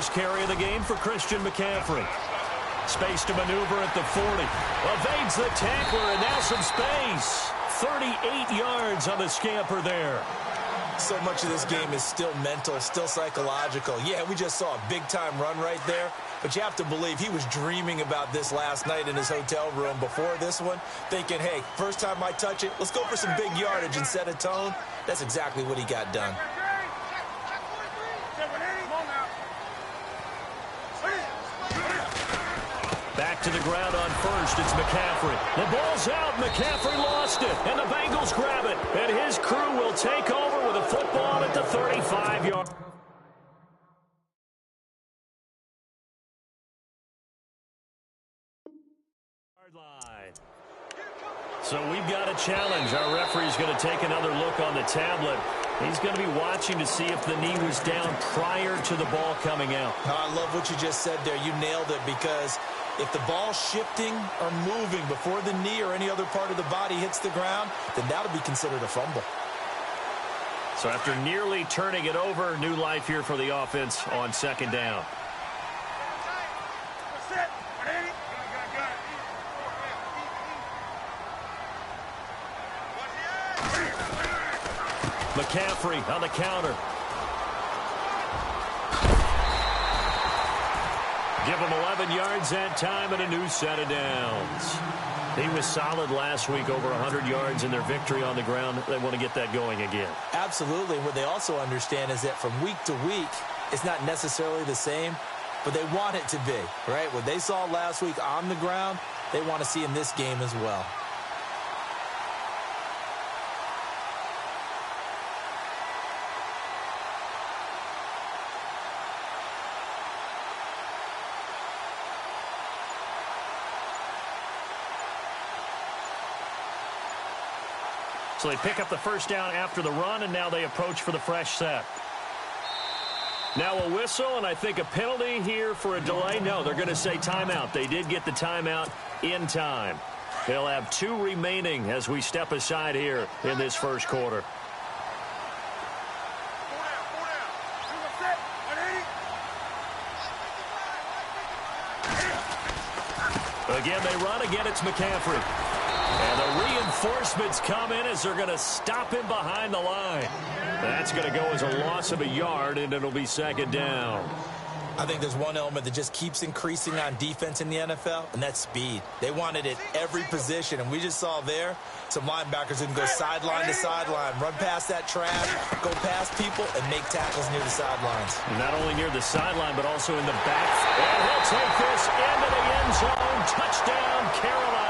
first carry of the game for Christian McCaffrey. Space to maneuver at the 40. Evades the tackler, and now some space. 38 yards on the scamper there. So much of this game is still mental, still psychological. Yeah, we just saw a big-time run right there, but you have to believe he was dreaming about this last night in his hotel room before this one, thinking, hey, first time I touch it, let's go for some big yardage and set a tone. That's exactly what he got done. Back to the ground on first. It's McCaffrey. The ball's out. McCaffrey lost it. And the Bengals grab it. And his crew will take over with a football at the 35-yard line. So we've got a challenge. Our referee's going to take another look on the tablet. He's going to be watching to see if the knee was down prior to the ball coming out. I love what you just said there. You nailed it, because if the ball's shifting or moving before the knee or any other part of the body hits the ground, then that'll be considered a fumble. So after nearly turning it over, new life here for the offense on second down. McCaffrey on the counter. Give him 11 yards that time and a new set of downs. He was solid last week, over 100 yards in their victory on the ground. They want to get that going again. Absolutely. What they also understand is that from week to week, it's not necessarily the same, but they want it to be, right? What they saw last week on the ground, they want to see in this game as well. So they pick up the first down after the run, and now they approach for the fresh set. Now a whistle, and I think a penalty here for a delay. No, they're going to say timeout. They did get the timeout in time. They'll have 2 remaining as we step aside here in this first quarter. Again, they run. Again, it's McCaffrey. And the reinforcements come in as they're going to stop him behind the line. That's going to go as a loss of a yard, and it'll be second down. I think there's one element that just keeps increasing on defense in the NFL, and that's speed. They want it at every position, and we just saw there some linebackers who can go sideline to sideline, run past that trash, go past people, and make tackles near the sidelines. Not only near the sideline, but also in the back. And he'll take this into the end zone. Touchdown, Carolina.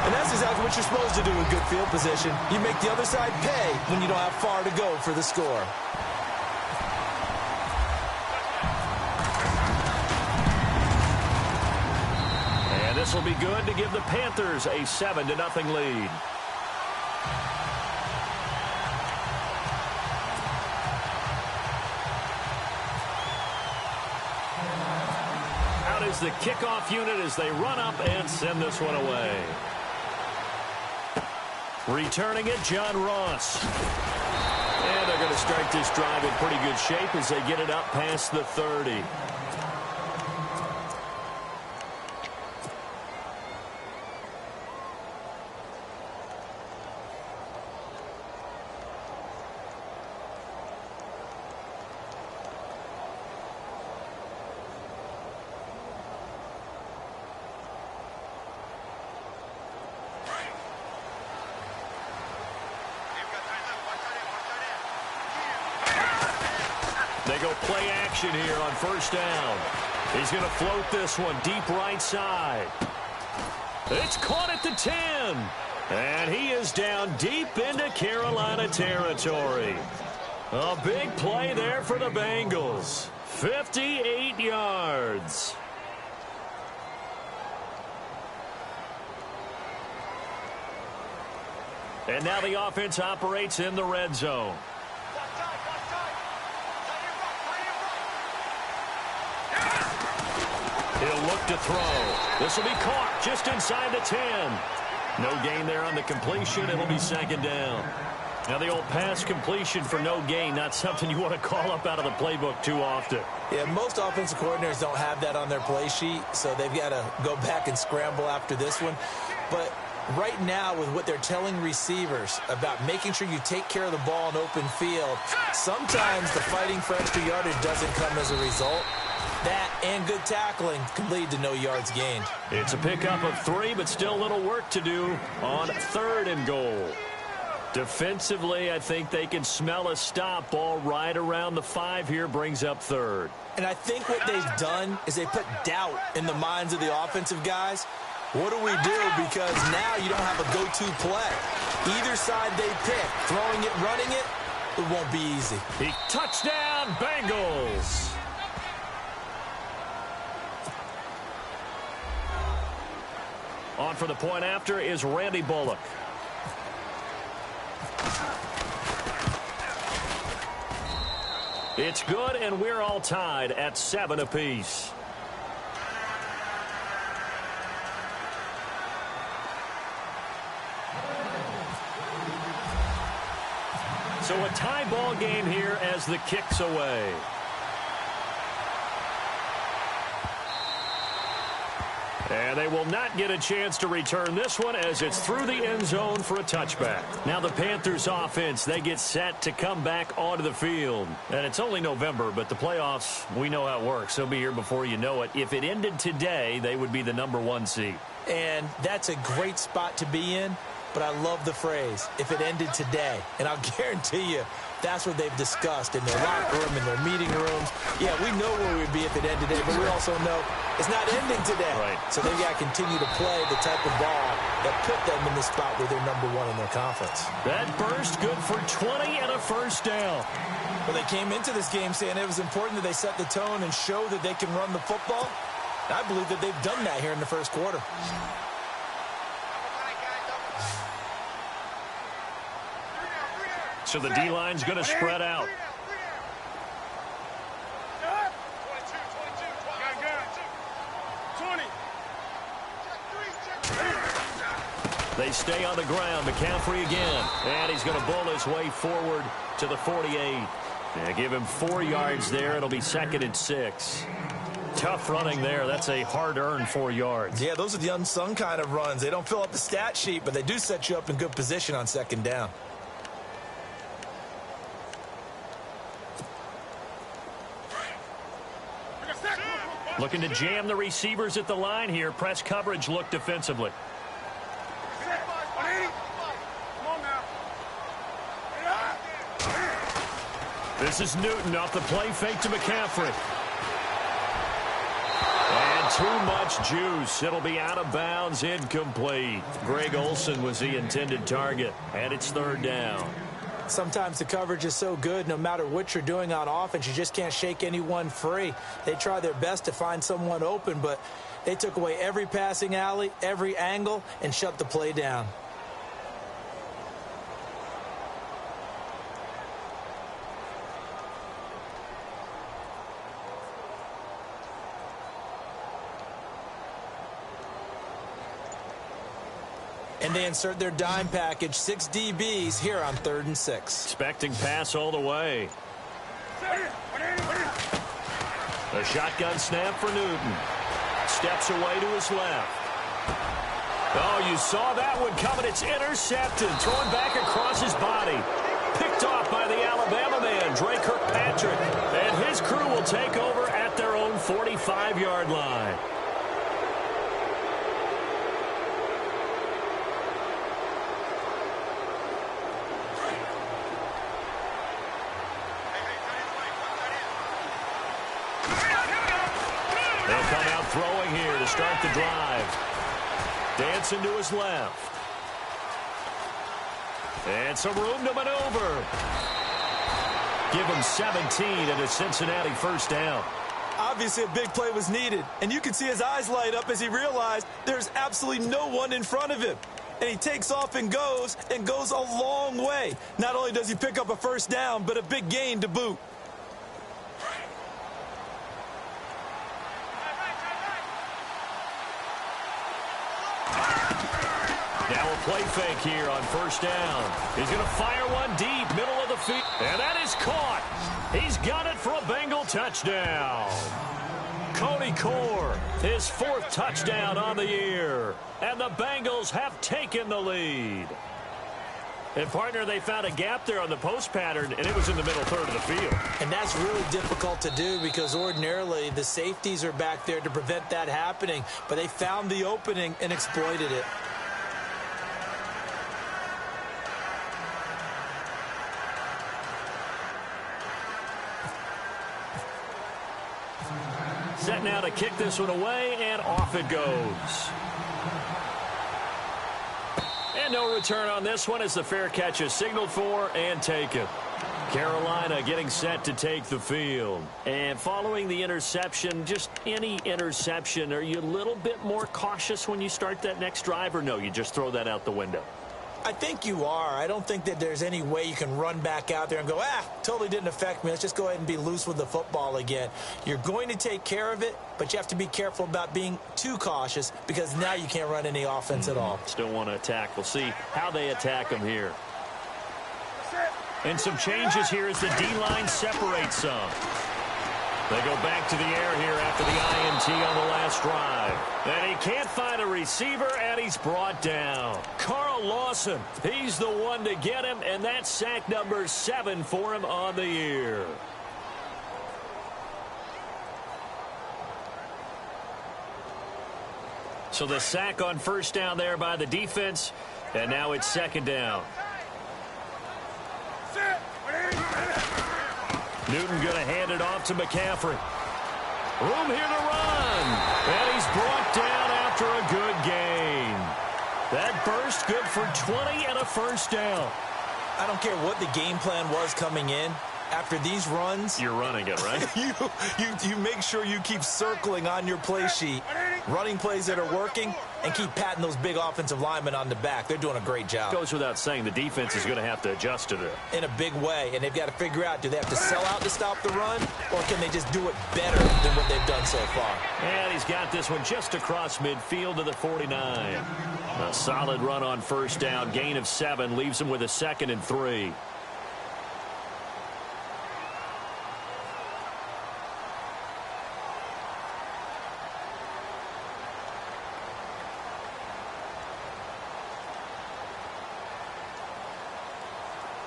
And that's exactly what you're supposed to do with good field position. You make the other side pay when you don't have far to go for the score. And this will be good to give the Panthers a 7-0 lead. Out is the kickoff unit as they run up and send this one away. Returning it, John Ross. And they're going to start this drive in pretty good shape as they get it up past the 30. They go play action here on first down. He's going to float this one deep right side. It's caught at the 10. And he is down deep into Carolina territory. A big play there for the Bengals. 58 yards. And now the offense operates in the red zone. He'll look to throw. This will be caught just inside the 10. No gain there on the completion. It'll be second down. Now the old pass completion for no gain, not something you want to call up out of the playbook too often. Yeah, most offensive coordinators don't have that on their play sheet, so they've got to go back and scramble after this one. But right now, with what they're telling receivers about making sure you take care of the ball in open field, sometimes the fighting for extra yardage doesn't come as a result. That and good tackling can lead to no yards gained. It's a pickup of 3, but still a little work to do on 3rd and goal. Defensively, I think they can smell a stop. Ball right around the 5 here, brings up 3rd. And I think what they've done is they put doubt in the minds of the offensive guys. What do we do? Because now you don't have a go-to play. Either side they pick, throwing it, running it, it won't be easy. Touchdown, Bengals. On for the point after is Randy Bullock. It's good, and we're all tied at 7 apiece. So a tie ball game here as the kick's away. And they will not get a chance to return this one as it's through the end zone for a touchback. Now the Panthers offense, they get set to come back onto the field. And it's only November, but the playoffs, we know how it works. They'll be here before you know it. If it ended today, they would be the #1 seed. And that's a great spot to be in. But I love the phrase, if it ended today. And I'll guarantee you, that's what they've discussed in their locker room, in their meeting rooms. Yeah, we know where we'd be if it ended today, but we also know it's not ending today. Right. So they've got to continue to play the type of ball that put them in the spot where they're #1 in their conference. That burst good for 20 and a first down. Well, they came into this game saying it was important that they set the tone and show that they can run the football. And I believe that they've done that here in the first quarter. So the D-line's going to spread out. They stay on the ground. McCaffrey again. And he's going to bull his way forward to the 48. Yeah, give him 4 yards there. It'll be 2nd and 6. Tough running there. That's a hard-earned 4 yards. Yeah, those are the unsung kind of runs. They don't fill up the stat sheet, but they do set you up in good position on 2nd down. Looking to jam the receivers at the line here. Press coverage look defensively. This is Newton off the play fake to McCaffrey. And too much juice. It'll be out of bounds, incomplete. Greg Olsen was the intended target, and it's 3rd down. Sometimes the coverage is so good, no matter what you're doing on offense, you just can't shake anyone free. They try their best to find someone open, but they took away every passing alley, every angle, and shut the play down. And they insert their dime package, 6 DBs here on 3rd and 6. Expecting pass all the way. A shotgun snap for Newton. Steps away to his left. Oh, you saw that one coming. It's intercepted. Thrown back across his body. Picked off by the Alabama man, Drake Kirkpatrick. And his crew will take over at their own 45-yard line. Throwing here to start the drive. Dancing to his left. And some room to maneuver. Give him 17 and a Cincinnati first down. Obviously a big play was needed, and you can see his eyes light up as he realized there's absolutely no one in front of him. And he takes off and goes a long way. Not only does he pick up a first down, but a big gain to boot. Now a play fake here on first down. He's going to fire one deep, middle of the field. And that is caught. He's got it for a Bengal touchdown. Cody Core, his 4th touchdown on the year. And the Bengals have taken the lead. And, partner, they found a gap there on the post pattern, and it was in the middle third of the field. And that's really difficult to do because ordinarily the safeties are back there to prevent that happening. But they found the opening and exploited it. Set now to kick this one away, and off it goes. And no return on this one as the fair catch is signaled for and taken. Carolina getting set to take the field. And following the interception, just any interception, are you a little bit more cautious when you start that next drive, or no, you just throw that out the window? I think you are. I don't think that there's any way you can run back out there and go, totally didn't affect me. Let's just go ahead and be loose with the football again. You're going to take care of it, but you have to be careful about being too cautious because now you can't run any offense at all. Still want to attack. We'll see how they attack them here. And some changes here as the D-line separates some. They go back to the air here after the INT on the last drive. And he can't find a receiver, and he's brought down. Carl Lawson, he's the one to get him, and that's sack number 7 for him on the year. So the sack on first down there by the defense, and now it's second down. Newton going to hand it off to McCaffrey. Room here to run. And he's brought down after a good gain. That burst good for 20 and a first down. I don't care what the game plan was coming in. After these runs, you're running it, right? you make sure you keep circling on your play sheet, running plays that are working, and keep patting those big offensive linemen on the back. They're doing a great job. Goes without saying the defense is going to have to adjust to that. In a big way, and they've got to figure out, do they have to sell out to stop the run, or can they just do it better than what they've done so far? And he's got this one just across midfield to the 49. A solid run on first down, gain of 7, leaves him with a 2nd and 3.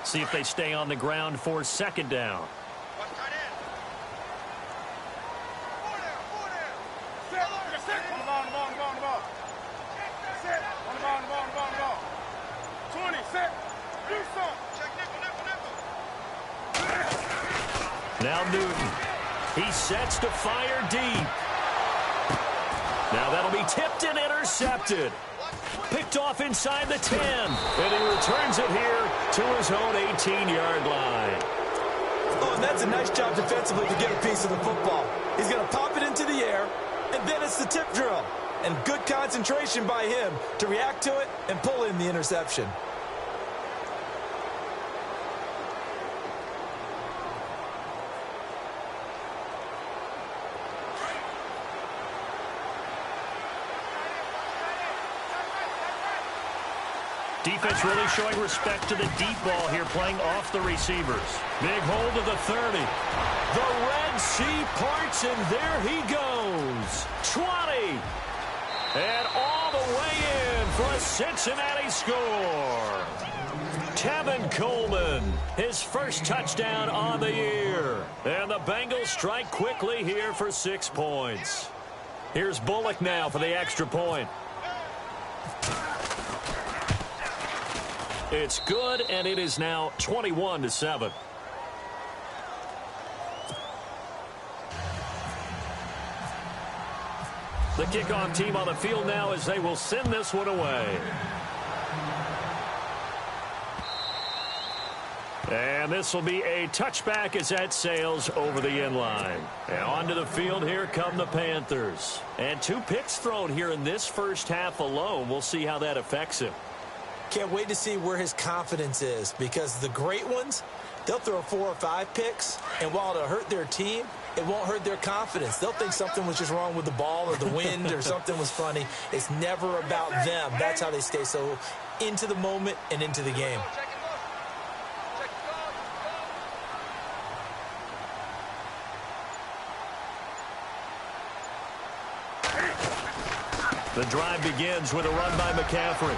See if they stay on the ground for second down. Now Newton. He sets to fire deep. Now that'll be tipped and intercepted. Picked off inside the 10. And he returns it here to his own 18-yard line. Oh, and that's a nice job defensively to get a piece of the football. He's going to pop it into the air, and then it's the tip drill. And good concentration by him to react to it and pull in the interception. Defense really showing respect to the deep ball here, playing off the receivers. Big hold of the 30. The Red Sea parts, and there he goes. 20. And all the way in for a Cincinnati score. Tevin Coleman, his first touchdown on the year. And the Bengals strike quickly here for 6 points. Here's Bullock now for the extra point. It's good, and it is now 21-7. The kickoff team on the field now as they will send this one away. And this will be a touchback as that sails over the end line. And onto the field, here come the Panthers. And 2 picks thrown here in this first half alone. We'll see how that affects him. Can't wait to see where his confidence is, because the great ones, they'll throw 4 or 5 picks, and while it'll hurt their team, it won't hurt their confidence. They'll think something was just wrong with the ball or the wind or something was funny. It's never about them. That's how they stay so into the moment and into the game. The drive begins with a run by McCaffrey.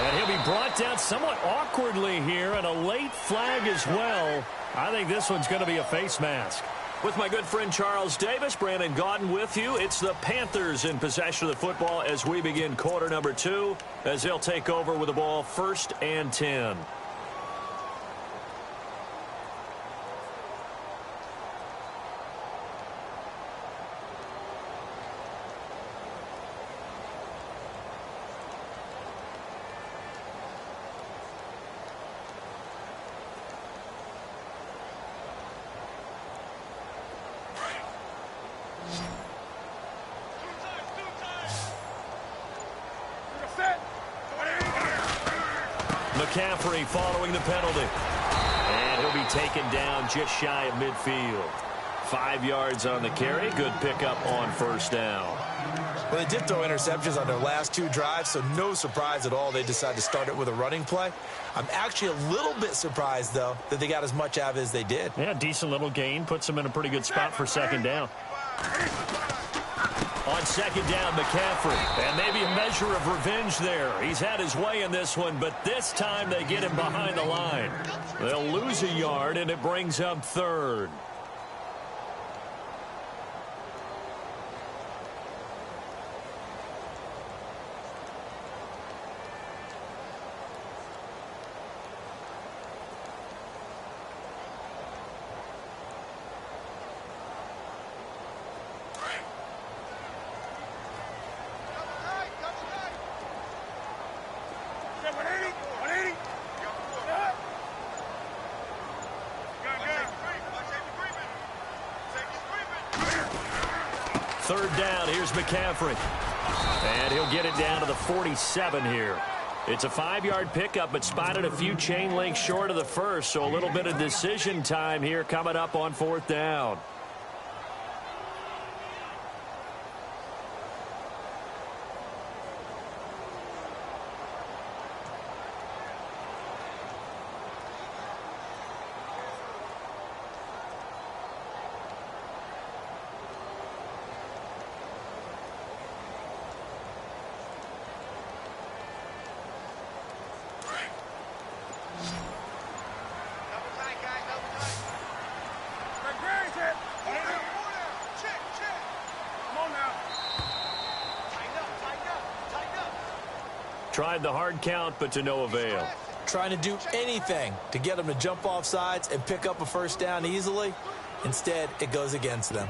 And he'll be brought down somewhat awkwardly here, and a late flag as well. I think this one's going to be a face mask. With my good friend Charles Davis, Brandon Gaudin with you. It's the Panthers in possession of the football as we begin quarter number 2, as they'll take over with the ball 1st and 10. McCaffrey following the penalty. And he'll be taken down just shy of midfield. 5 yards on the carry. Good pickup on 1st down. Well, they did throw interceptions on their last 2 drives, so no surprise at all they decided to start it with a running play. I'm actually a little bit surprised, though, that they got as much out of it as they did. Yeah, decent little gain. Puts them in a pretty good spot for 2nd down. On 2nd down, McCaffrey. And maybe a measure of revenge there. He's had his way in this one, but this time they get him behind the line. They'll lose a yard, and it brings up 3rd. Third down, here's McCaffrey. And he'll get it down to the 47 here. It's a 5-yard pickup, but spotted a few chain links short of the first, so a little bit of decision time here coming up on 4th down. Tried the hard count, but to no avail. Trying to do anything to get them to jump off sides and pick up a 1st down easily. Instead, it goes against them.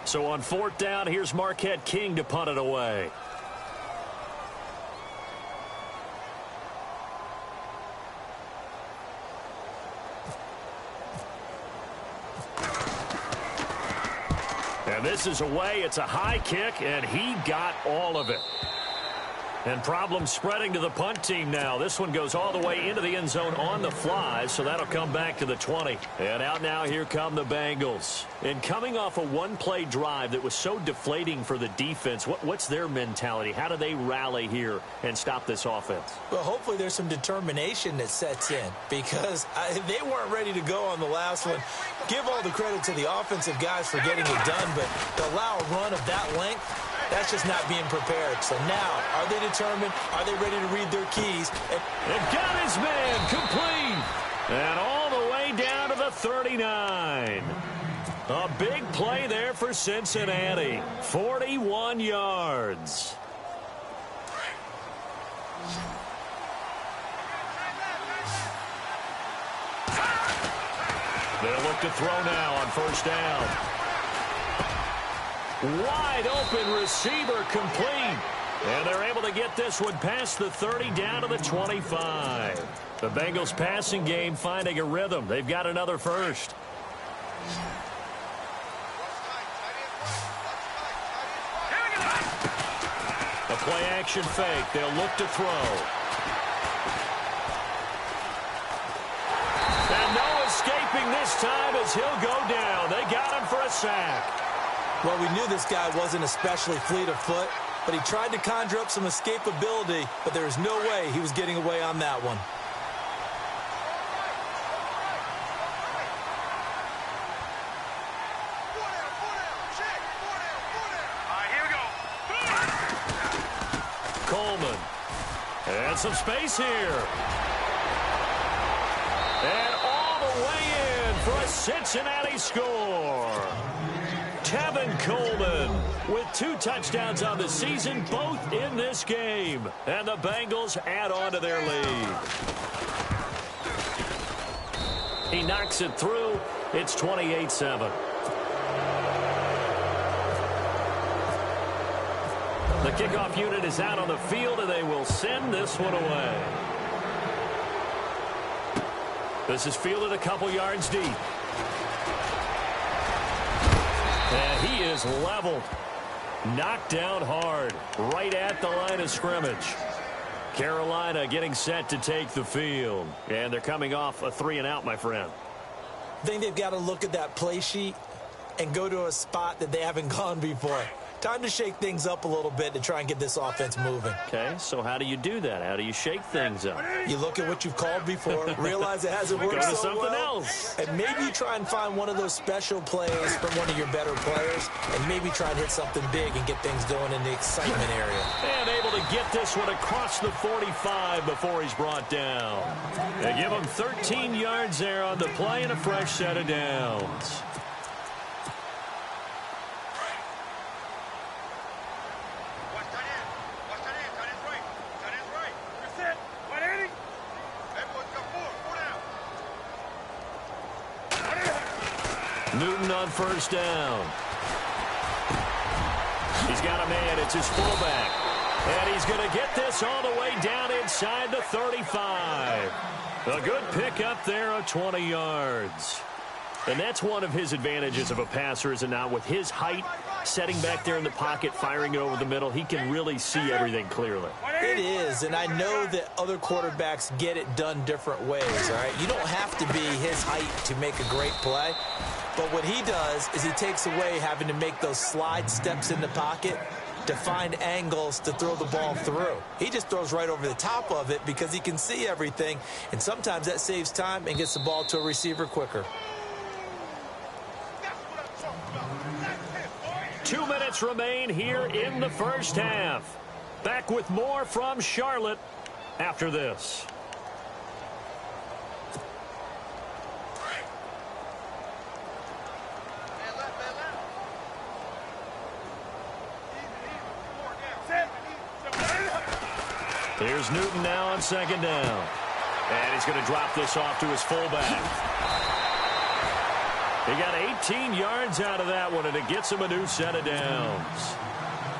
So on 4th down, here's Marquette King to punt it away. And this is away. It's a high kick, and he got all of it. And problems spreading to the punt team now. This one goes all the way into the end zone on the fly, so that'll come back to the 20. And out now, here come the Bengals. And coming off a one-play drive that was so deflating for the defense, what's their mentality? How do they rally here and stop this offense? Well, hopefully there's some determination that sets in, because they weren't ready to go on the last one. Give all the credit to the offensive guys for getting it done, but to allow a run of that length, that's just not being prepared. So now, are they determined? Are they ready to read their keys? And got his man complete. And all the way down to the 39. A big play there for Cincinnati. 41 yards. They'll look to throw now on 1st down. Wide open receiver complete. And they're able to get this one past the 30 down to the 25. The Bengals passing game finding a rhythm. They've got another first. A play action fake. They'll look to throw. this time as he'll go down. They got him for a sack. Well, we knew this guy wasn't especially fleet of foot, but he tried to conjure up some escapability, but there was no way he was getting away on that one. Coleman. And some space here. And all the way in for a Cincinnati score. Tevin Coleman with 2 touchdowns on the season, both in this game. And the Bengals add on to their lead. He knocks it through. It's 28-7. The kickoff unit is out on the field, and they will send this one away. This is fielded a couple yards deep. And he is leveled. Knocked down hard, right at the line of scrimmage. Carolina getting set to take the field. And they're coming off a 3-and-out, my friend. I think they've got to look at that play sheet and go to a spot that they haven't gone before. Time to shake things up a little bit to try and get this offense moving. Okay, so how do you do that? How do you shake things up? You look at what you've called before, realize it hasn't worked so something well, else. and maybe you try and find one of those special plays from one of your better players, and maybe try and hit something big and get things going in the excitement area. And able to get this one across the 45 before he's brought down. They give him 13 yards there on the play and a fresh set of downs. Newton on first down. He's got a man. It's his fullback. And he's going to get this all the way down inside the 35. A good pickup there of 20 yards. And that's one of his advantages of a passer, is it not? With his height, setting back there in the pocket, firing it over the middle, he can really see everything clearly. It is, and I know that other quarterbacks get it done different ways, all right? You don't have to be his height to make a great play. But what he does is he takes away having to make those slide steps in the pocket to find angles to throw the ball through. He just throws right over the top of it because he can see everything, and sometimes that saves time and gets the ball to a receiver quicker. 2 minutes remain here in the first half. Back with more from Charlotte after this. Here's Newton now on second down. And he's going to drop this off to his fullback. He got 18 yards out of that one, and it gets him a new set of downs.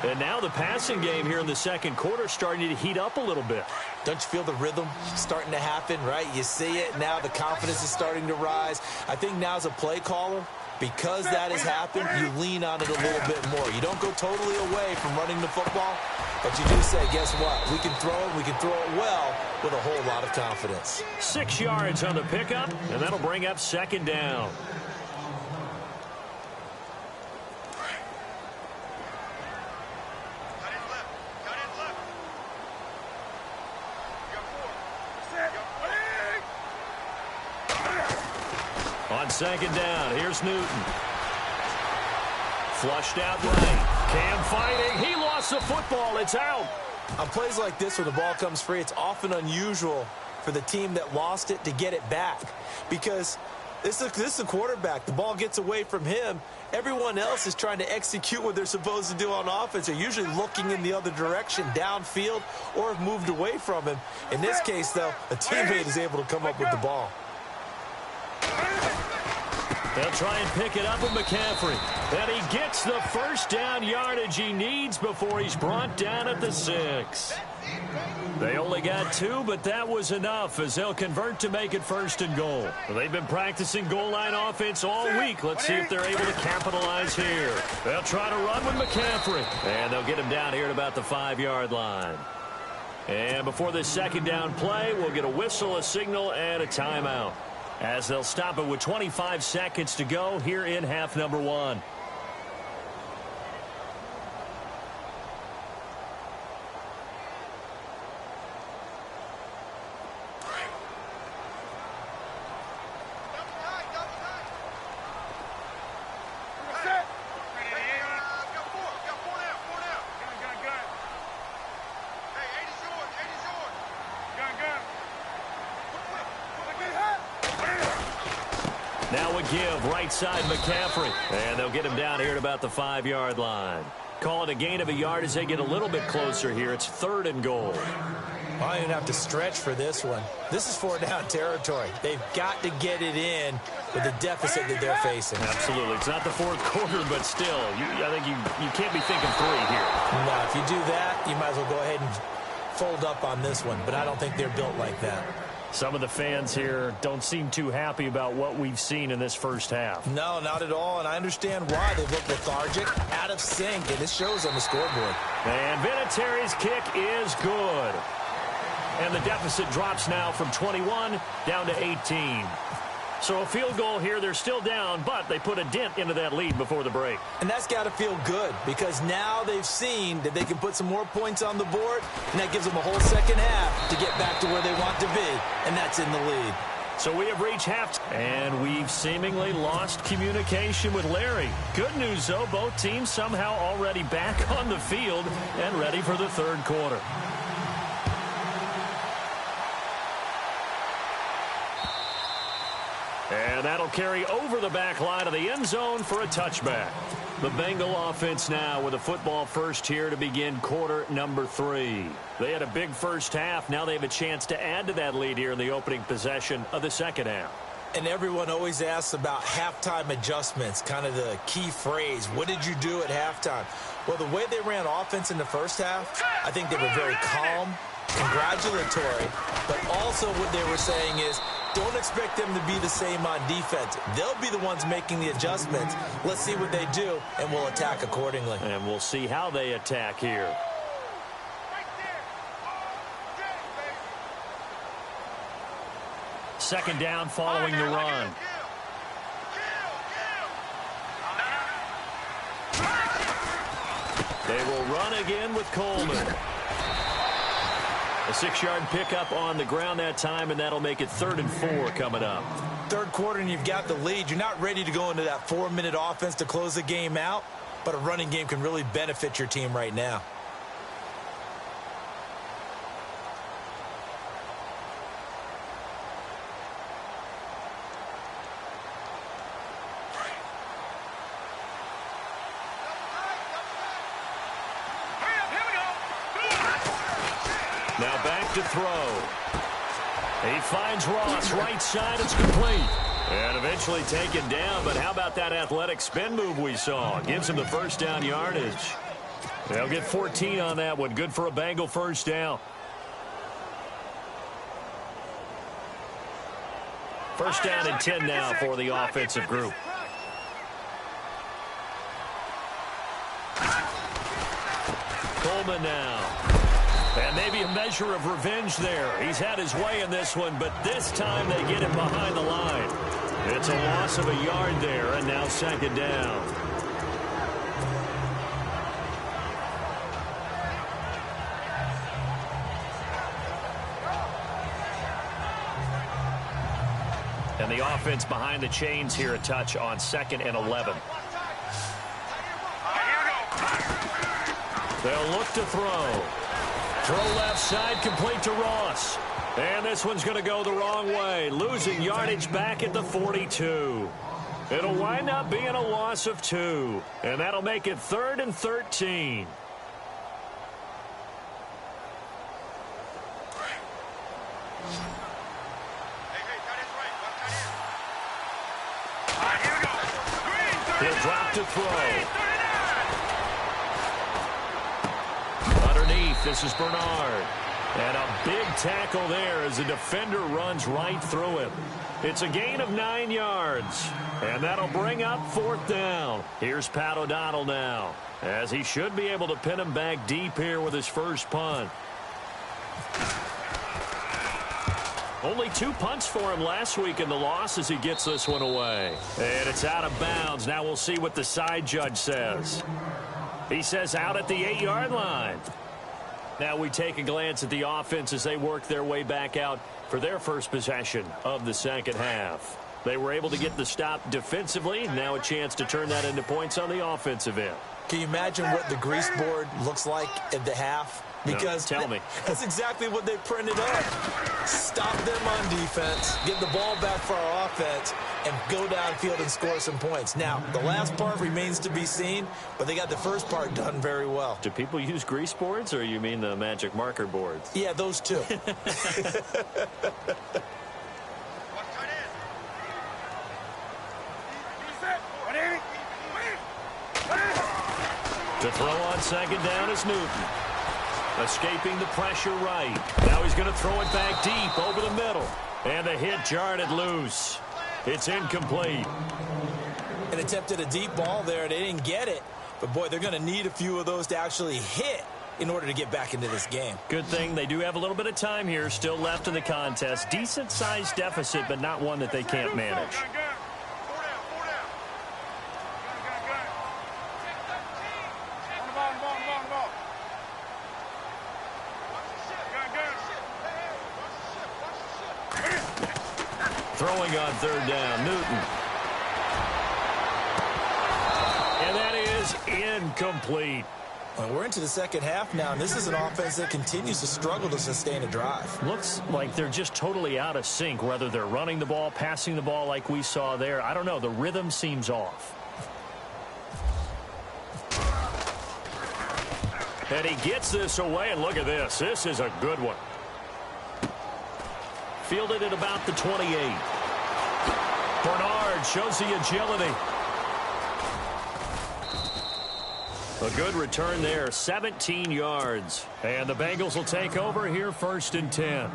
And now the passing game here in the second quarter starting to heat up a little bit. Don't you feel the rhythm starting to happen, right? You see it now. The confidence is starting to rise. I think now as a play caller, because that has happened, you lean on it a little bit more. You don't go totally away from running the football, but you do say, guess what? We can throw it. We can throw it well with a whole lot of confidence. 6 yards on the pickup, and that'll bring up second down. On second down, here's Newton. Flushed out right. Cam fighting. He lost the football. It's out. On plays like this where the ball comes free, it's often unusual for the team that lost it to get it back. Because this is a quarterback. The ball gets away from him. Everyone else is trying to execute what they're supposed to do on offense. They're usually looking in the other direction, downfield, or have moved away from him. In this case, though, a teammate is able to come up with the ball. They'll try and pick it up with McCaffrey. And he gets the first down yardage he needs before he's brought down at the 6. They only got 2, but that was enough as they'll convert to make it first and goal. Well, they've been practicing goal line offense all week. Let's see if they're able to capitalize here. They'll try to run with McCaffrey. And they'll get him down here at about the 5-yard line. And before this second down play, we'll get a whistle, a signal, and a timeout. as they'll stop it with 25 seconds to go here in half number 1. Now a give, right side McCaffrey. And they'll get him down here at about the 5-yard line. Call it a gain of a yard as they get a little bit closer here. It's 3rd and goal. I don't even have to stretch for this one. This is 4-down territory. They've got to get it in with the deficit that they're facing. Absolutely. It's not the 4th quarter, but still, I think you can't be thinking 3 here. No, if you do that, you might as well go ahead and fold up on this one. But I don't think they're built like that. Some of the fans here don't seem too happy about what we've seen in this first half. No, not at all, and I understand why. They look lethargic, out of sync, and it shows on the scoreboard. And Vinatieri's kick is good. And the deficit drops now from 21 down to 18. So a field goal here, they're still down, but they put a dent into that lead before the break. And that's got to feel good because now they've seen that they can put some more points on the board, and that gives them a whole second half to get back to where they want to be, and that's in the lead. So we have reached half, and we've seemingly lost communication with Larry. Good news, though, both teams somehow already back on the field and ready for the 3rd quarter. And that'll carry over the back line of the end zone for a touchback. The Bengal offense now with a football first here to begin quarter number 3. They had a big first half. Now they have a chance to add to that lead here in the opening possession of the second half. And everyone always asks about halftime adjustments, kind of the key phrase. What did you do at halftime? Well, the way they ran offense in the first half, I think they were very calm, congratulatory, but also what they were saying is, don't expect them to be the same on defense. They'll be the ones making the adjustments. Let's see what they do, and we'll attack accordingly. And we'll see how they attack here. Second down following the run. They will run again with Coleman. A 6-yard pickup on the ground that time, and that'll make it 3rd and 4 coming up. 3rd quarter, and you've got the lead. You're not ready to go into that 4-minute offense to close the game out, but a running game can really benefit your team right now. Now back to throw. He finds Ross, right side, it's complete. And eventually taken down, but how about that athletic spin move we saw? Gives him the first down yardage. They'll get 14 on that one. Good for a Bengal first down. First down and 10 now for the offensive group. Coleman now. And maybe a measure of revenge there. He's had his way in this one, but this time they get him behind the line. It's a loss of a yard there, and now second down. And the offense behind the chains here, a touch on 2nd and 11. They'll look to throw. Throw left side, complete to Ross. And this one's going to go the wrong way. Losing yardage back at the 42. It'll wind up being a loss of 2. And that'll make it 3rd and 13. He'll drop to throw. This is Bernard. And a big tackle there as the defender runs right through him. It's a gain of 9 yards. And that'll bring up 4th down. Here's Pat O'Donnell now, as he should be able to pin him back deep here with his first punt. Only 2 punts for him last week in the loss as he gets this one away. And it's out of bounds. Now we'll see what the side judge says. He says out at the 8-yard line. Now we take a glance at the offense as they work their way back out for their first possession of the second half. They were able to get the stop defensively. Now a chance to turn that into points on the offensive end. Can you imagine what the grease board looks like at the half? Because no, tell me. That's exactly what they printed up. Stop them on defense, get the ball back for our offense, and go downfield and score some points. Now, the last part remains to be seen, but they got the first part done very well. Do people use grease boards, or you mean the magic marker boards? Yeah, those two. To throw on second down is Newton. Escaping the pressure right. Now he's going to throw it back deep over the middle. And the hit jarred it loose. It's incomplete. An attempt at a deep ball there. They didn't get it. But, boy, they're going to need a few of those to actually hit in order to get back into this game. Good thing they do have a little bit of time here still left in the contest. Decent-sized deficit, but not one that they can't manage. Throwing on third down, Newton. And that is incomplete. Well, we're into the second half now, and this is an offense that continues to struggle to sustain a drive. Looks like they're just totally out of sync, whether they're running the ball, passing the ball like we saw there. I don't know. The rhythm seems off. And he gets this away, and look at this. This is a good one. Fielded at about the 28. Bernard shows the agility. A good return there, 17 yards. And the Bengals will take over here 1st and 10.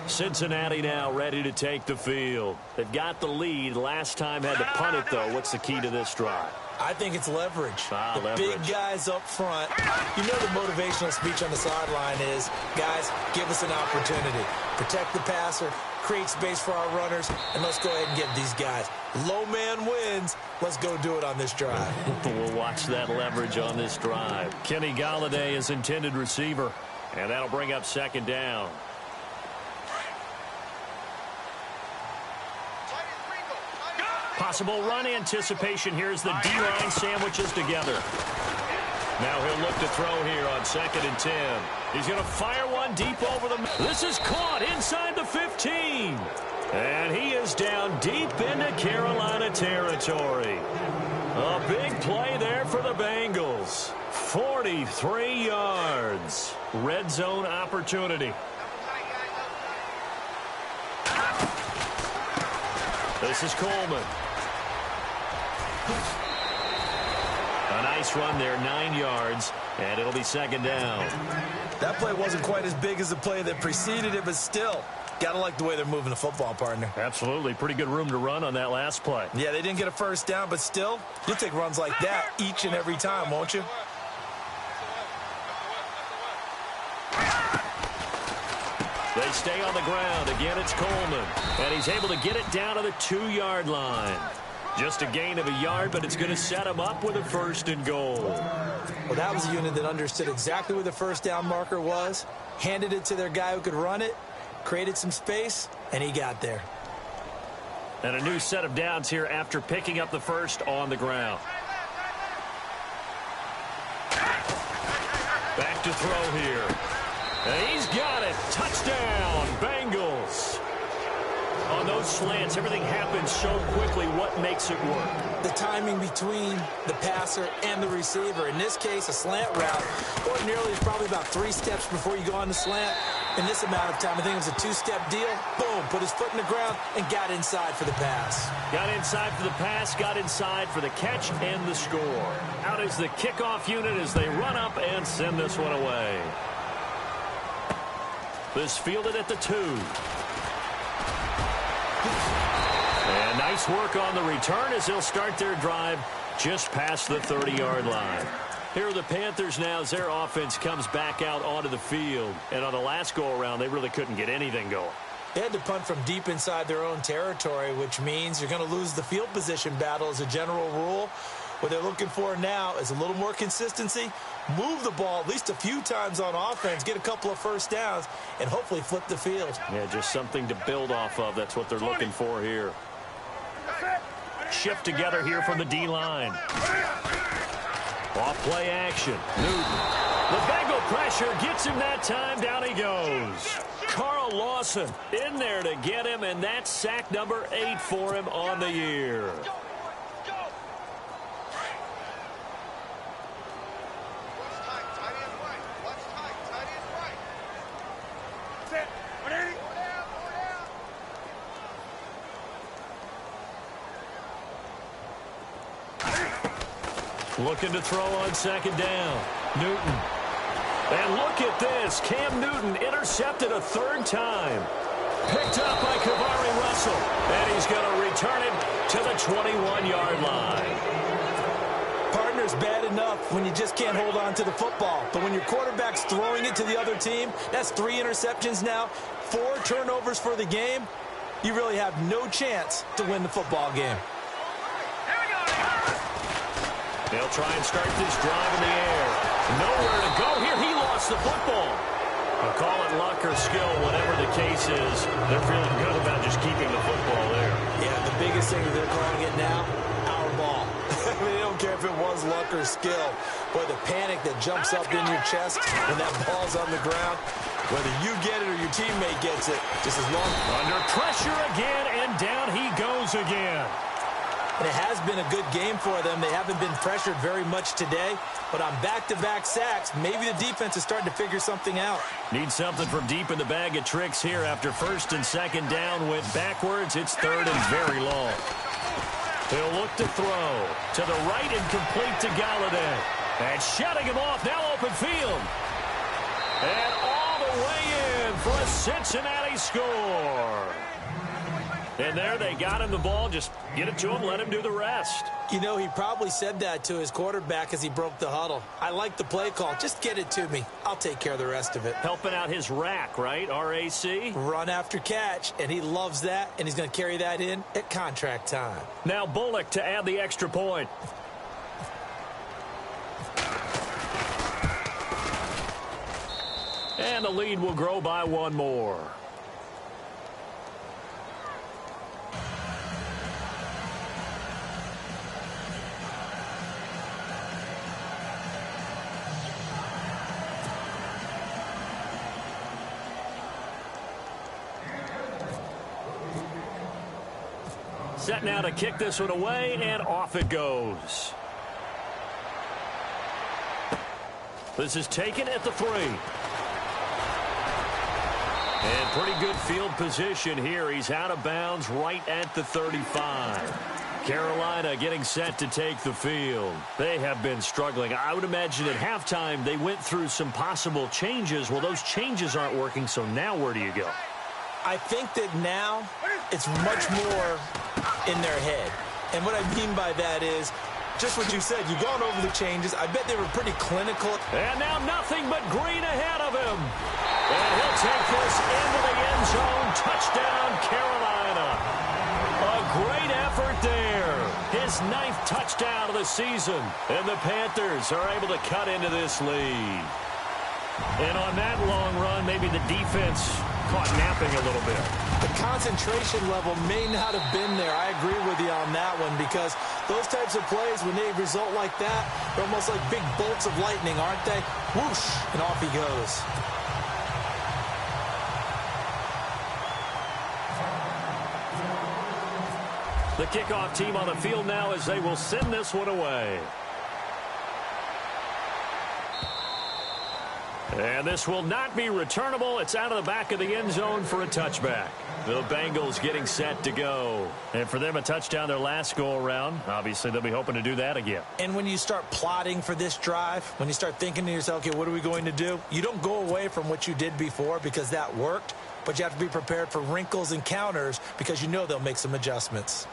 Cincinnati now ready to take the field. They've got the lead. Last time had to punt it, though. What's the key to this drive? I think it's leverage. Leverage. Big guys up front. You know the motivational speech on the sideline is, guys, give us an opportunity. Protect the passer, create space for our runners, and let's go ahead and get these guys. Low man wins. Let's go do it on this drive. We'll watch that leverage on this drive. Kenny Golladay is intended receiver, and that'll bring up second down. Possible run anticipation. Here's the D-line sandwiches together. Now he'll look to throw here on 2nd and 10. He's going to fire one deep over the middle. This is caught inside the 15. And he is down deep into Carolina territory. A big play there for the Bengals. 43 yards. Red zone opportunity. This is Coleman. A nice run there, 9 yards, and it'll be second down. That play wasn't quite as big as the play that preceded it, but still, gotta like the way they're moving the football, partner. Absolutely. Pretty good room to run on that last play. Yeah, they didn't get a first down, but still, you'll take runs like that each and every time, won't you? They stay on the ground. Again, it's Coleman. And he's able to get it down to the 2-yard line. Just a gain of a yard, but it's going to set him up with a 1st and goal. Well, that was a unit that understood exactly where the first down marker was, handed it to their guy who could run it, created some space, and he got there. And a new set of downs here after picking up the first on the ground. Back to throw here. And he's got it. Touchdown, Bengals. On those slants, everything happens so quickly. What makes it work? The timing between the passer and the receiver. In this case, a slant route. Ordinarily, it's probably about 3 steps before you go on the slant. In this amount of time, I think it was a 2-step deal. Boom, put his foot in the ground and got inside for the pass. Got inside for the pass, got inside for the catch and the score. Out is the kickoff unit as they run up and send this one away. This fielded at the 2. And nice work on the return as they'll start their drive just past the 30-yard line. Here are the Panthers now as their offense comes back out onto the field. And on the last go-around, they really couldn't get anything going. They had to punt from deep inside their own territory, which means you're going to lose the field position battle as a general rule. What they're looking for now is a little more consistency, move the ball at least a few times on offense, get a couple of first downs, and hopefully flip the field. Yeah, just something to build off of. That's what they're looking for here. Shift together here from the D-line. Off play action. Newton. The Bengal pressure gets him that time. Down he goes. Carl Lawson in there to get him, and that's sack number 8 for him on the year. Looking to throw on second down. Newton. And look at this. Cam Newton intercepted a third time. Picked up by Kavari Russell. And he's going to return it to the 21-yard line. Partner's bad enough when you just can't hold on to the football. But when your quarterback's throwing it to the other team, that's 3 interceptions now, 4 turnovers for the game. You really have no chance to win the football game. They'll try and start this drive in the air. Nowhere to go here. He lost the football. I'll call it luck or skill, whatever the case is. They're feeling good about just keeping the football there. Yeah, the biggest thing that they're calling it now, our ball. I mean, they don't care if it was luck or skill. Boy, the panic that jumps up in your chest when that ball's on the ground, whether you get it or your teammate gets it, just as long. Under pressure again, and down he goes again. And it has been a good game for them. They haven't been pressured very much today, but on back-to-back sacks, maybe the defense is starting to figure something out. Need something from deep in the bag of tricks here after first and second down went backwards. It's third and very long. He'll look to throw to the right and complete to Galladay. And shutting him off, now open field. And all the way in for a Cincinnati score. And there they got him the ball. Just get it to him, let him do the rest. You know, he probably said that to his quarterback as he broke the huddle. I like the play call. Just get it to me. I'll take care of the rest of it. Helping out his rack, right? RAC? Run after catch, and he loves that, and he's going to carry that in at contract time. Now Bullock to add the extra point. And the lead will grow by 1 more. Set now to kick this one away, and off it goes. This is taken at the 3. And pretty good field position here. He's out of bounds right at the 35. Carolina getting set to take the field. They have been struggling. I would imagine at halftime they went through some possible changes. Well, those changes aren't working, so now where do you go? I think that now it's much more in their head. And what I mean by that is just what you said. You've gone over the changes. I bet they were pretty clinical. And now nothing but green ahead of him. And he'll take this into the end zone. Touchdown, Carolina. A great effort there. His 9th touchdown of the season. And the Panthers are able to cut into this lead. And on that long run, maybe the defense caught napping a little bit. The concentration level may not have been there. I agree with you on that one, because those types of plays, when they result like that, they're almost like big bolts of lightning, aren't they? Whoosh, and off he goes. The kickoff team on the field now as they will send this one away. And this will not be returnable. It's out of the back of the end zone for a touchback. The Bengals getting set to go. And for them, a touchdown their last go-around. Obviously, they'll be hoping to do that again. And when you start plotting for this drive, when you start thinking to yourself, okay, what are we going to do? You don't go away from what you did before because that worked, but you have to be prepared for wrinkles and counters because you know they'll make some adjustments.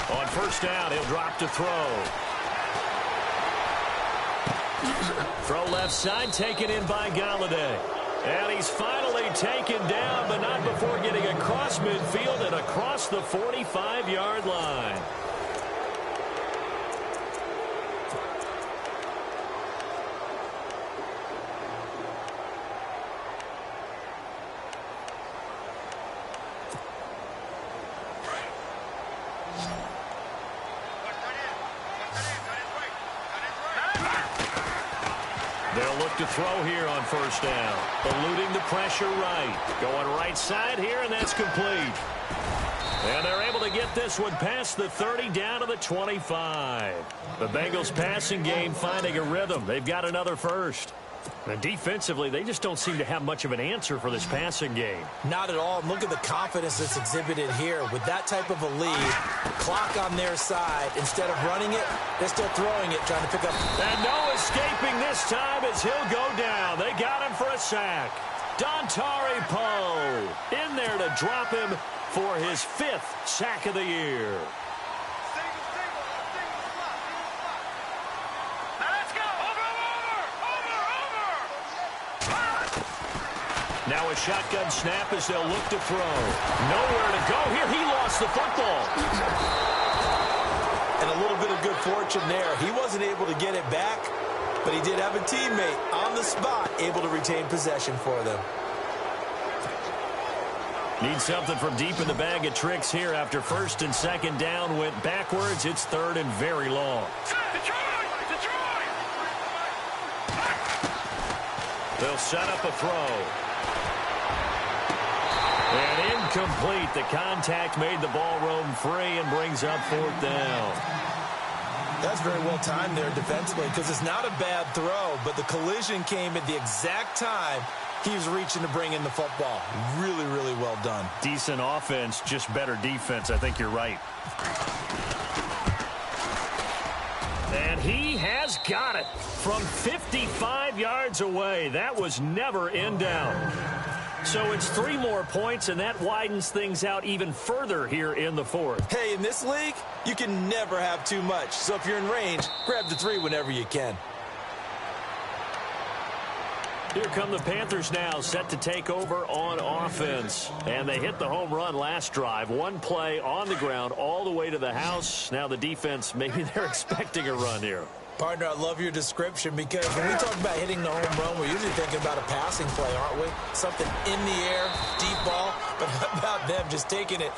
On first down, he'll drop to throw. Throw left side, taken in by Galladay. And he's finally taken down, but not before getting across midfield and across the 45-yard line. They'll look to throw here on first down. Eluding the pressure right. Going right side here, and that's complete. And they're able to get this one past the 30 down to the 25. The Bengals passing game finding a rhythm. They've got another first. And defensively, they just don't seem to have much of an answer for this passing game. Not at all. Look at the confidence that's exhibited here. With that type of a lead, clock on their side, instead of running it, they're still throwing it, trying to pick up. And no escaping this time as he'll go down. They got him for a sack. Dontari Poe in there to drop him for his 5th sack of the year. Now a shotgun snap as they'll look to throw. Nowhere to go here. He lost the football. And a little bit of good fortune there. He wasn't able to get it back, but he did have a teammate on the spot able to retain possession for them. Need something from deep in the bag of tricks here after first and second down went backwards. It's third and very long. They'll set up a throw. And incomplete. The contact made the ball roam free and brings up 4th down. That's very well timed there defensively because it's not a bad throw, but the collision came at the exact time he was reaching to bring in the football. Really, really well done. Decent offense, just better defense. I think you're right. And he has got it from 55 yards away. That was never in doubt. So it's 3 more points, and that widens things out even further here in the 4th. Hey, in this league, you can never have too much. So if you're in range, grab the 3 whenever you can. Here come the Panthers now, set to take over on offense. And they hit the home run last drive. 1 play on the ground all the way to the house. Now the defense, maybe they're expecting a run here. Partner, I love your description because when we talk about hitting the home run, we're usually thinking about a passing play, aren't we? Something in the air, deep ball, but how about them just taking it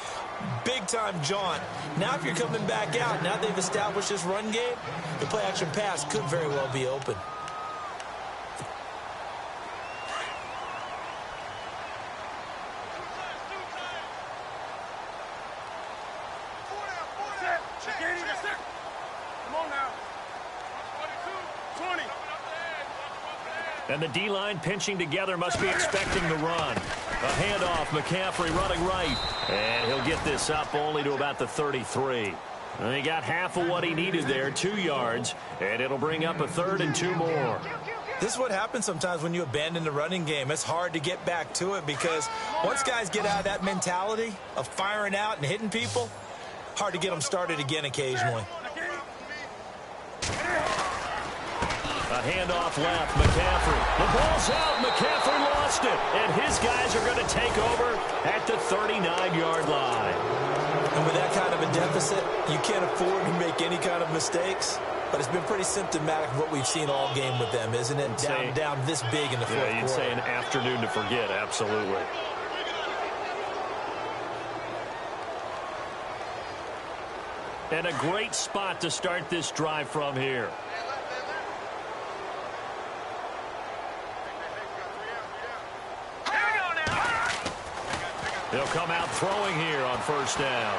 big-time jaunt. Now if you're coming back out, now they've established this run game, the play-action pass could very well be open. And the D-line pinching together must be expecting the run. A handoff, McCaffrey running right. And he'll get this up only to about the 33. And he got half of what he needed there, 2 yards. And it'll bring up a 3rd and 2 more. This is what happens sometimes when you abandon the running game. It's hard to get back to it because once guys get out of that mentality of firing out and hitting people, hard to get them started again occasionally. A handoff left, McCaffrey. The ball's out, McCaffrey lost it. And his guys are going to take over at the 39-yard line. And with that kind of a deficit, you can't afford to make any kind of mistakes. But it's been pretty symptomatic of what we've seen all game with them, isn't it? Down this big in the fourth quarter. Yeah, you'd say an afternoon to forget, absolutely. And a great spot to start this drive from here. They'll come out throwing here on first down.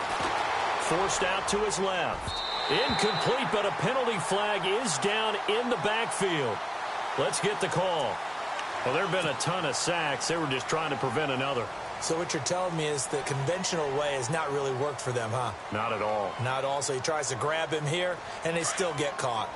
Forced out to his left. Incomplete, but a penalty flag is down in the backfield. Let's get the call. Well, there have been a ton of sacks. They were just trying to prevent another. So what you're telling me is the conventional way has not really worked for them, huh? Not at all. Not at all. So he tries to grab him here, and they still get caught.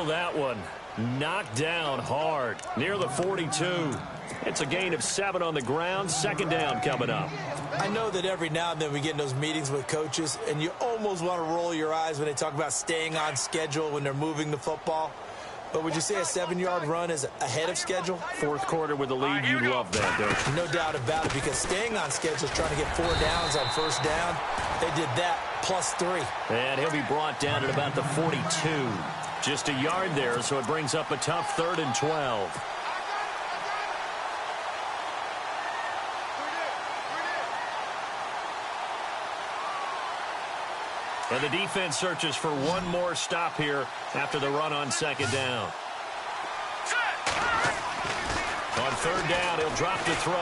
feel that one. Knocked down hard near the 42. It's a gain of 7 on the ground. Second down coming up. I know that every now and then we get in those meetings with coaches, and you almost want to roll your eyes when they talk about staying on schedule when they're moving the football. But would you say a 7-yard run is ahead of schedule? Fourth quarter with the lead, you love that, don't you? No doubt about it, because staying on schedule is trying to get 4 downs on first down. They did that plus 3. And he'll be brought down at about the 42. Just a yard there, so it brings up a tough 3rd and 12. And the defense searches for one more stop here after the run on second down. On third down, he'll drop to throw.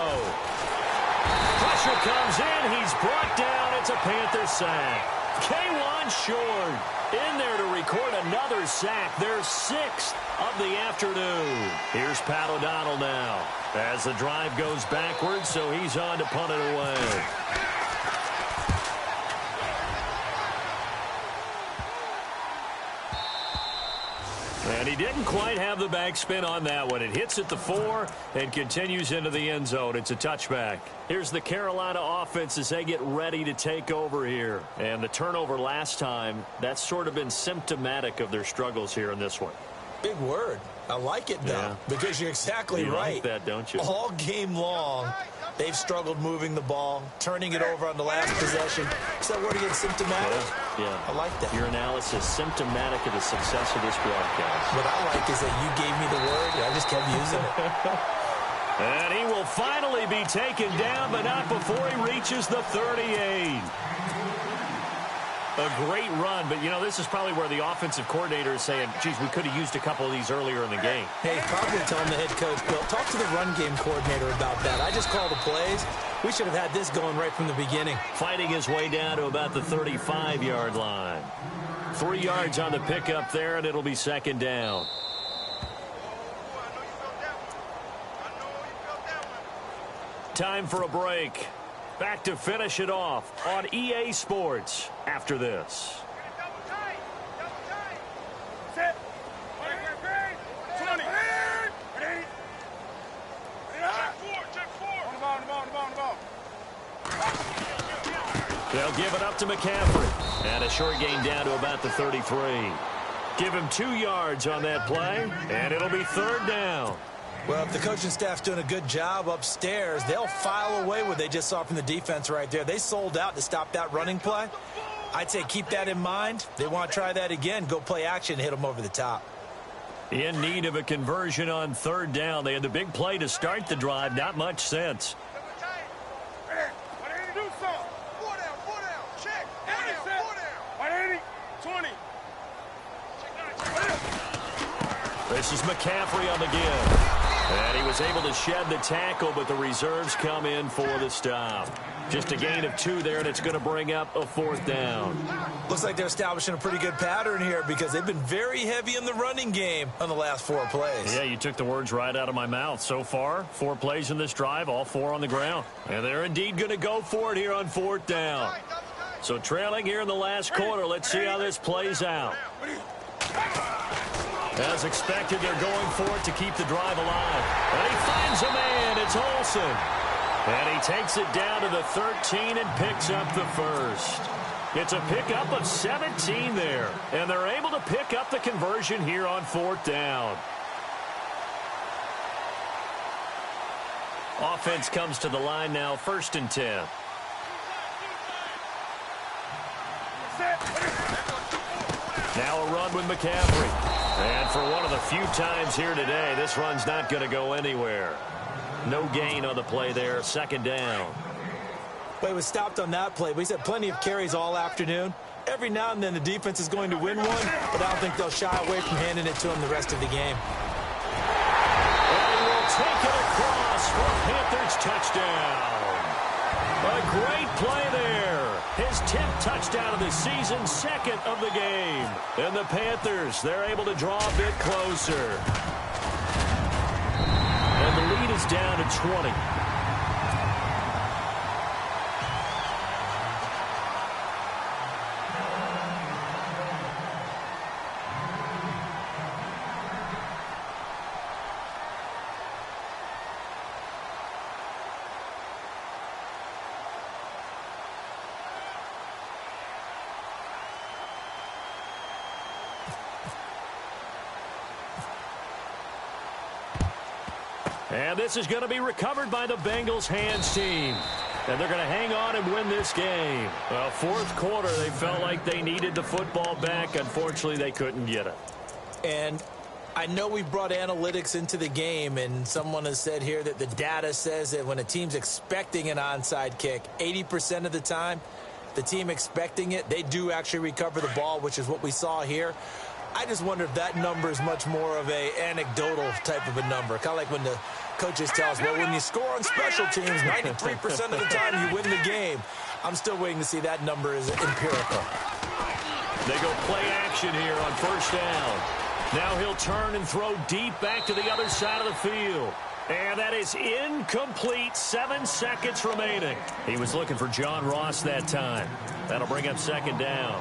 Pressure comes in. He's brought down. It's a Panther sack. K1 Short in there to record another sack. Their 6th of the afternoon. Here's Pat O'Donnell now as the drive goes backwards, so he's on to punt it away. And he didn't quite have the backspin on that one. It hits at the 4 and continues into the end zone. It's a touchback. Here's the Carolina offense as they get ready to take over here. And the turnover last time, that's sort of been symptomatic of their struggles here in this one. Big word. I like it, though, because you're exactly right. You like that, don't you? All game long, they've struggled moving the ball, turning it over on the last possession. Is that word again, symptomatic? Yeah. I like that. Your analysis, symptomatic of the success of this broadcast. What I like is that you gave me the word, and I just kept using it. And he will finally be taken down, but not before he reaches the 38. A great run, but, you know, this is probably where the offensive coordinator is saying, geez, we could have used a couple of these earlier in the game. Hey, probably telling the head coach, Bill, talk to the run game coordinator about that. I just called the plays. We should have had this going right from the beginning. Fighting his way down to about the 35-yard line. 3 yards on the pickup there, and it'll be second down. Time for a break. Back to finish it off on EA Sports after this. They'll give it up to McCaffrey. And a short gain down to about the 33. Give him 2 yards on that play, and it'll be third down. Well, if the coaching staff's doing a good job upstairs, they'll file away what they just saw from the defense right there. They sold out to stop that running play. I'd say keep that in mind. They want to try that again. Go play action and hit them over the top. In need of a conversion on third down. They had the big play to start the drive. Not much sense. This is McCaffrey on the give. And he was able to shed the tackle, but the reserves come in for the stop. Just a gain of 2 there, and it's going to bring up a fourth down. Looks like they're establishing a pretty good pattern here because they've been very heavy in the running game on the last 4 plays. Yeah, you took the words right out of my mouth. So far, 4 plays in this drive, all 4 on the ground. And they're indeed going to go for it here on fourth down. So trailing here in the last quarter, let's see how this plays out. As expected, they're going for it to keep the drive alive. And he finds a man. It's Olsen. And he takes it down to the 13 and picks up the first. It's a pickup of 17 there. And they're able to pick up the conversion here on fourth down. Offense comes to the line now, 1st and 10. Now a run with McCaffrey. And for one of the few times here today, this run's not going to go anywhere. No gain on the play there, second down. Well, he was stopped on that play, but he's had plenty of carries all afternoon. Every now and then the defense is going to win one, but I don't think they'll shy away from handing it to him the rest of the game. And he will take it across for a Panthers touchdown. A great play there. His 10th touchdown of the season, 2nd of the game. And the Panthers, they're able to draw a bit closer. And the lead is down to 20. And this is going to be recovered by the Bengals hands team. And they're going to hang on and win this game. Well, fourth quarter, they felt like they needed the football back. Unfortunately, they couldn't get it. And I know we brought analytics into the game, and someone has said here that the data says that when a team's expecting an onside kick, 80% of the time, the team expecting it, they do actually recover the ball, which is what we saw here. I just wonder if that number is much more of a anecdotal type of a number. Kind of like when the coaches tell us, well, when you score on special teams, 93% of the time you win the game. I'm still waiting to see that number is empirical. They go play action here on first down. Now he'll turn and throw deep back to the other side of the field. And that is incomplete. 7 seconds remaining. He was looking for John Ross that time. That'll bring up second down.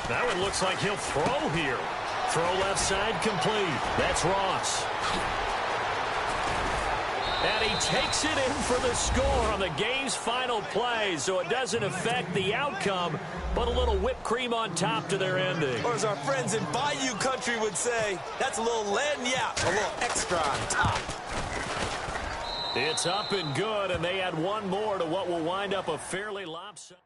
That one looks like he'll throw here. Throw left side complete. That's Ross. And he takes it in for the score on the game's final play, so it doesn't affect the outcome, but a little whipped cream on top to their ending. Or as our friends in Bayou Country would say, that's a little lagniappe, a little extra on top. It's up and good, and they add one more to what will wind up a fairly lopsided.